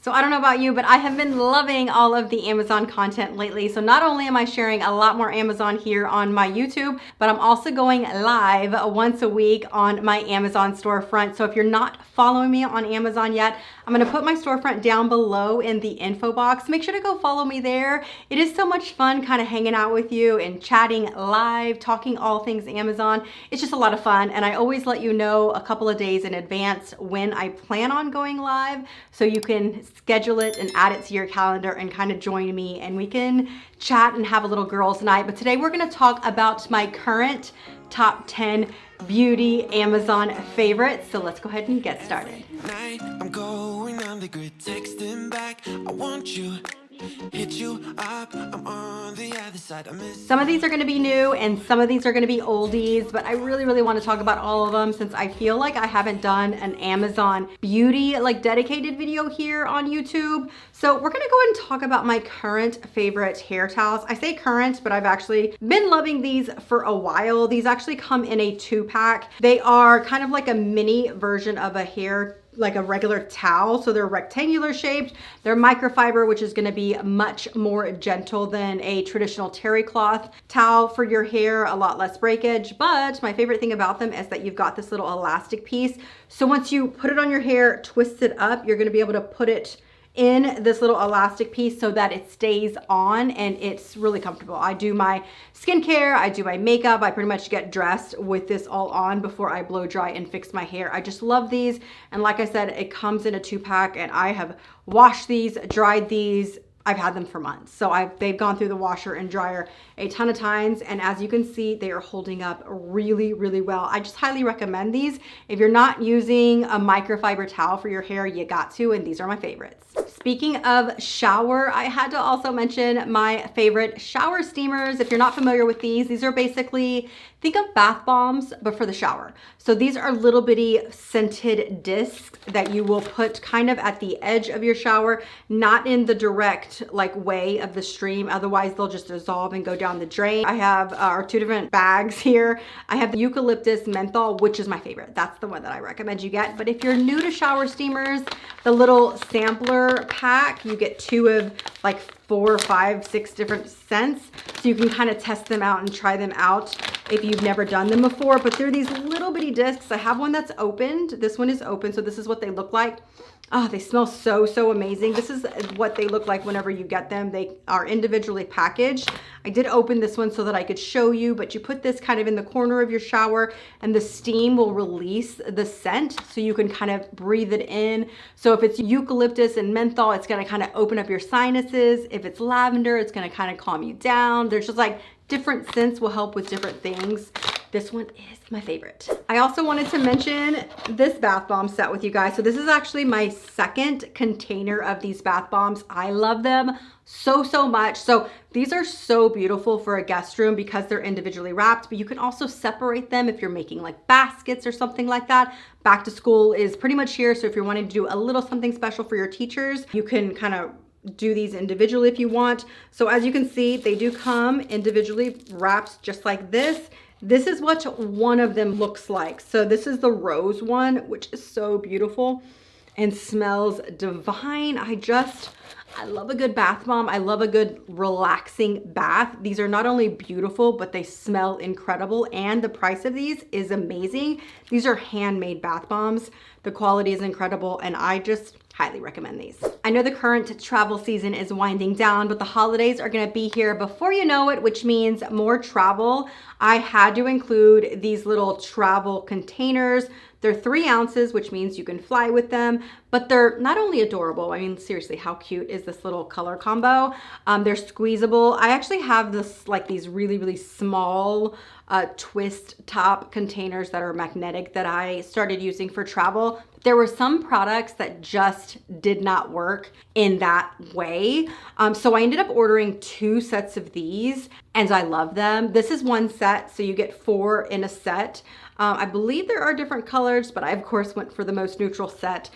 So I don't know about you, but I have been loving all of the Amazon content lately. So not only am I sharing a lot more Amazon here on my YouTube, but I'm also going live once a week on my Amazon storefront. So if you're not following me on Amazon yet, I'm gonna put my storefront down below in the info box. Make sure to go follow me there. It is so much fun kind of hanging out with you and chatting live, talking all things Amazon. It's just a lot of fun. And I always let you know a couple of days in advance when I plan on going live, so you can schedule it and add it to your calendar and kind of join me and we can chat and have a little girls' night. But today we're gonna talk about my current top 10 beauty Amazon favorites. So let's go ahead and get started. I'm going on the grid, texting back. I want you. Hit you up, I'm on the other side. Some of these are going to be new and some of these are going to be oldies, but I really want to talk about all of them since I feel like I haven't done an Amazon beauty dedicated video here on YouTube. So we're going to go ahead and talk about my current favorite hair towels. I say current, but I've actually been loving these for a while. These actually come in a 2-pack. They are kind of like a mini version of a hair, like a regular towel. So they're rectangular shaped. They're microfiber, which is gonna be much more gentle than a traditional terry cloth towel for your hair, a lot less breakage. But my favorite thing about them is that you've got this little elastic piece. So once you put it on your hair, twist it up, you're gonna be able to put it in this little elastic piece so that it stays on and it's really comfortable. I do my skincare, I do my makeup, I pretty much get dressed with this all on before I blow dry and fix my hair. I just love these. And like I said, it comes in a 2-pack and I have washed these, dried these. I've had them for months. So they've gone through the washer and dryer a ton of times. And as you can see, they are holding up really well. I just highly recommend these. If you're not using a microfiber towel for your hair, you got to, and these are my favorites. Speaking of shower, I had to also mention my favorite shower steamers. If you're not familiar with these are basically, think of bath bombs, but for the shower. So these are little bitty scented discs that you will put kind of at the edge of your shower, not in the direct way of the stream. Otherwise they'll just dissolve and go down the drain. I have our 2 different bags here. I have the eucalyptus menthol, which is my favorite. That's the one that I recommend you get. But if you're new to shower steamers, the little sampler pack, you get 2 of 4, 5, 6 different scents. So you can kind of test them out and try them out if you've never done them before. But they're these little bitty discs. I have one that's opened. This one is open. So this is what they look like. Oh, they smell so amazing. This is what they look like whenever you get them. They are individually packaged. I did open this one so that I could show you, but you put this kind of in the corner of your shower and the steam will release the scent so you can kind of breathe it in. So if it's eucalyptus and menthol, it's gonna kind of open up your sinuses. If it's lavender, it's gonna kind of calm you down. There's just different scents will help with different things. This one is my favorite. I also wanted to mention this bath bomb set with you guys. So this is actually my second container of these bath bombs. I love them so much. So these are so beautiful for a guest room because they're individually wrapped, but you can also separate them if you're making baskets or something like that. Back to school is pretty much here. So if you're wanting to do a little something special for your teachers, you can kind of do these individually if you want. So as you can see, they do come individually wrapped just like this. This is what one of them looks like. So this is the rose one, which is so beautiful and smells divine. I love a good bath bomb. I love a good relaxing bath. These are not only beautiful, but they smell incredible. And the price of these is amazing. These are handmade bath bombs. The quality is incredible. And I just highly recommend these. I know the current travel season is winding down, but the holidays are gonna be here before you know it, which means more travel. I had to include these little travel containers. They're 3 ounces, which means you can fly with them, but they're not only adorable. I mean, seriously, how cute is this little color combo? They're squeezable. I actually have this, these really small twist top containers that are magnetic that I started using for travel. There were some products that just did not work in that way. So I ended up ordering 2 sets of these and I love them. This is 1 set, so you get 4 in a set. I believe there are different colors, but I of course went for the most neutral set.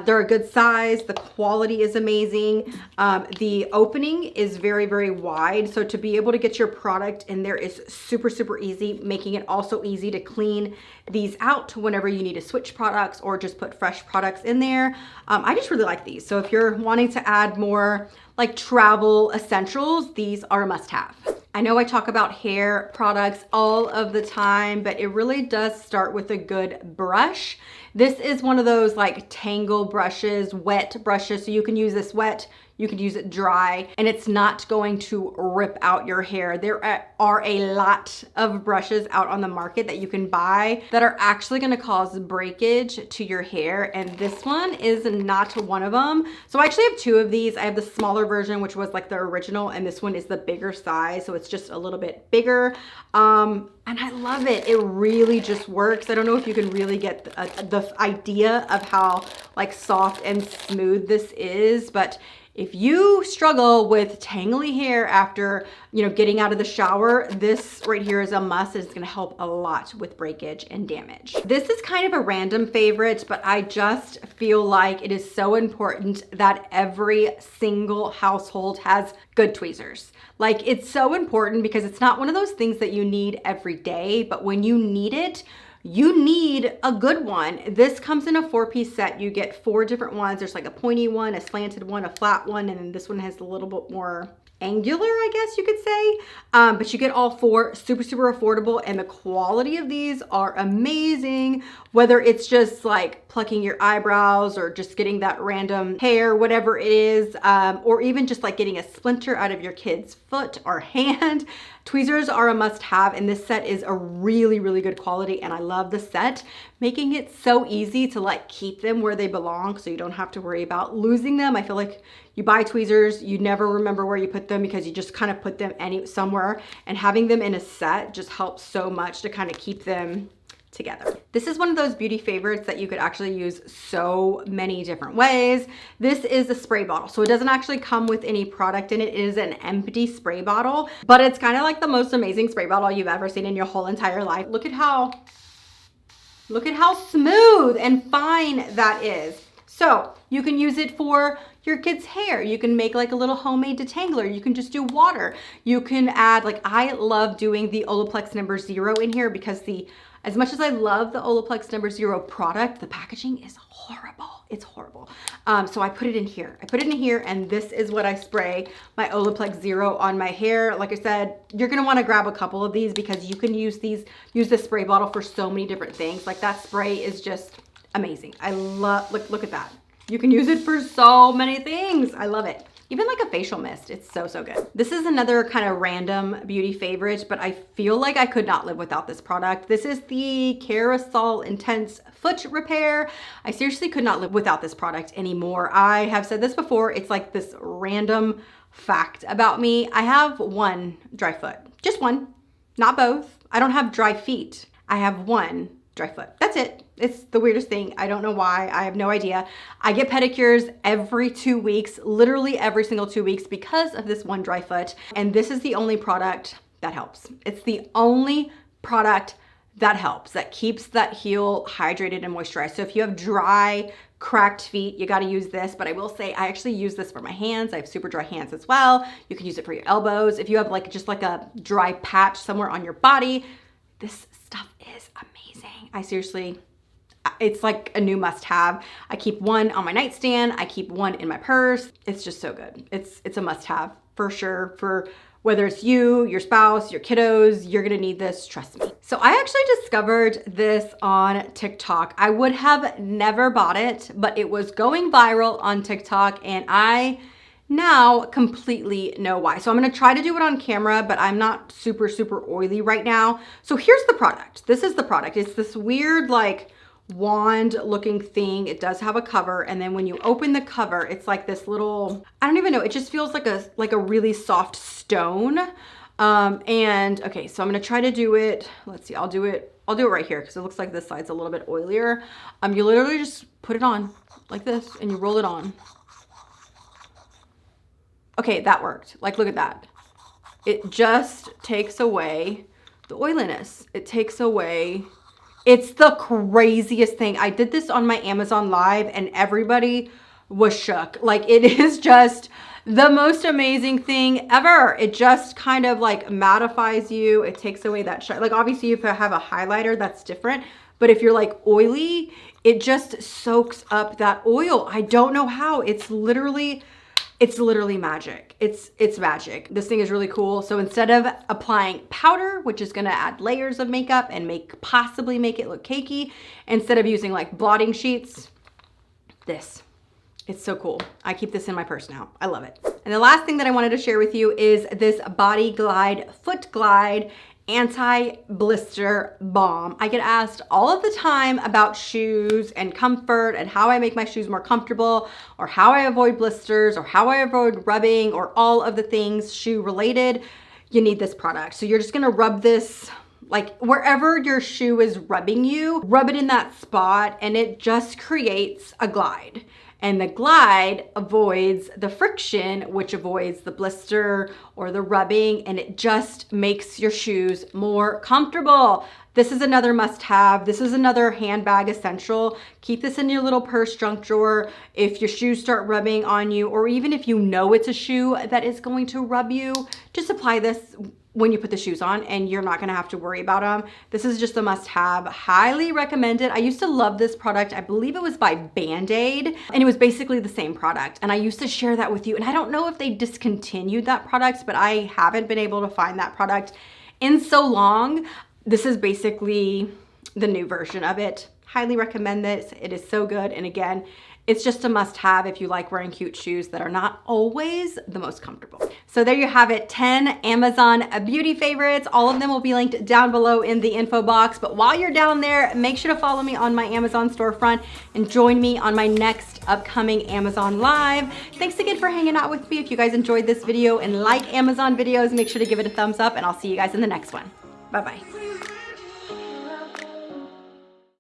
They're a good size. The quality is amazing. The opening is very, very wide. So to be able to get your product in there is super, super easy, making it also easy to clean these out whenever you need to switch products or just put fresh products in there. I just really like these. So if you're wanting to add more like travel essentials, these are a must-have. I know I talk about hair products all of the time, but it really does start with a good brush. This is one of those like tangle brushes, wet brushes. So you can use this wet, you can use it dry, and it's not going to rip out your hair. There are a lot of brushes out on the market that you can buy that are actually gonna cause breakage to your hair, and this one is not one of them. So I actually have two of these. I have the smaller version, which was like the original, and this one is the bigger size, so it's just a little bit bigger. And I love it. It really just works. I don't know if you can really get the idea of how like soft and smooth this is, but if you struggle with tangly hair after, getting out of the shower, this right here is a must. It's gonna help a lot with breakage and damage. This is kind of a random favorite, but I just feel like it is so important that every single household has good tweezers. Like, it's so important because it's not one of those things that you need every day, but when you need it, you need a good one. This comes in a 4-piece set. You get 4 different ones. There's like a pointy one, a slanted one, a flat one, and then this one has a little bit more angular, I guess you could say. But you get all 4, super, super affordable, and the quality of these are amazing. Whether it's just like plucking your eyebrows or just getting that random hair, whatever it is, or even just like getting a splinter out of your kid's foot or hand. Tweezers are a must-have, and this set is a really, really good quality, and I love the set, making it so easy to like keep them where they belong so you don't have to worry about losing them. I feel like you buy tweezers, you never remember where you put them because you just kind of put them somewhere, and having them in a set just helps so much to kind of keep them together. This is one of those beauty favorites that you could actually use so many different ways. This is a spray bottle. So it doesn't actually come with any product in it. It is an empty spray bottle, but it's kind of like the most amazing spray bottle you've ever seen in your whole entire life. Look at how smooth and fine that is. So you can use it for your kid's hair. You can make like a little homemade detangler. You can just do water. You can add, like, I love doing the Olaplex number 0 in here because as much as I love the Olaplex number 0 product, the packaging is horrible. It's horrible. So I put it in here. And this is what I spray my Olaplex 0 on my hair. Like I said, you're gonna wanna grab a couple of these because you can use the spray bottle for so many different things. Like, that spray is just amazing. I love, look at that. You can use it for so many things. I love it. Even like a facial mist, it's so, so good. This is another kind of random beauty favorite, but I feel like I could not live without this product. This is the Carousel Intense Foot Repair. I seriously could not live without this product anymore. I have said this before, it's like this random fact about me. I have one dry foot, just one, not both. I don't have dry feet. I have one dry foot. That's it. It's the weirdest thing. I don't know why. I have no idea. I get pedicures every 2 weeks, literally every single 2 weeks because of this one dry foot. And this is the only product that helps. It's the only product that helps, that keeps that heel hydrated and moisturized. So if you have dry, cracked feet, you got to use this. But I will say, I actually use this for my hands. I have super dry hands as well. You can use it for your elbows. If you have like just like a dry patch somewhere on your body, this stuff is amazing. I seriously, it's like a new must-have. I keep one on my nightstand. I keep one in my purse. It's just so good. It's a must-have for sure. For whether it's you, your spouse, your kiddos, you're gonna need this, trust me. So I actually discovered this on TikTok. I would have never bought it, but it was going viral on TikTok, and I now completely know why. So I'm gonna try to do it on camera, but I'm not super, super oily right now. So here's the product. This is the product. It's this weird like wand looking thing. It does have a cover, and then when you open the cover, it's like this little, I don't even know, it just feels like a really soft stone. And okay, so I'm gonna try to do it. Let's see, I'll do it right here because it looks like this side's a little bit oilier. You literally just put it on like this and you roll it on. Okay, that worked. Like, look at that. It just takes away the oiliness. It takes away It's the craziest thing. I did this on my Amazon Live and everybody was shook. Like, it is just the most amazing thing ever. It just kind of like mattifies you. It takes away that shine. Like, obviously if you have a highlighter, that's different. But if you're like oily, it just soaks up that oil. I don't know how. It's literally magic. It's magic. This thing is really cool. So instead of applying powder, which is gonna add layers of makeup and possibly make it look cakey, instead of using like blotting sheets, this. It's so cool. I keep this in my purse now. I love it. And the last thing that I wanted to share with you is this Body Glide Foot Glide Anti-Blister Balm. I get asked all of the time about shoes and comfort and how I make my shoes more comfortable, or how I avoid blisters, or how I avoid rubbing, or all of the things shoe related. You need this product. So you're just gonna rub this like wherever your shoe is rubbing you, rub it in that spot, and it just creates a glide. And the glide avoids the friction, which avoids the blister or the rubbing, and it just makes your shoes more comfortable. This is another must-have. This is another handbag essential. Keep this in your little purse junk drawer. If your shoes start rubbing on you, or even if you know it's a shoe that is going to rub you, just apply this when you put the shoes on and you're not gonna have to worry about them. This is just a must-have. Highly recommend it. I used to love this product. I believe it was by Band-Aid, and it was basically the same product. And I used to share that with you. And I don't know if they discontinued that product, but I haven't been able to find that product in so long. This is basically the new version of it. Highly recommend this. It is so good. And again, it's just a must-have if you like wearing cute shoes that are not always the most comfortable. So there you have it, 10 Amazon beauty favorites. All of them will be linked down below in the info box. But while you're down there, make sure to follow me on my Amazon storefront and join me on my next upcoming Amazon Live. Thanks again for hanging out with me. If you guys enjoyed this video and like Amazon videos, make sure to give it a thumbs up, and I'll see you guys in the next one. Bye-bye.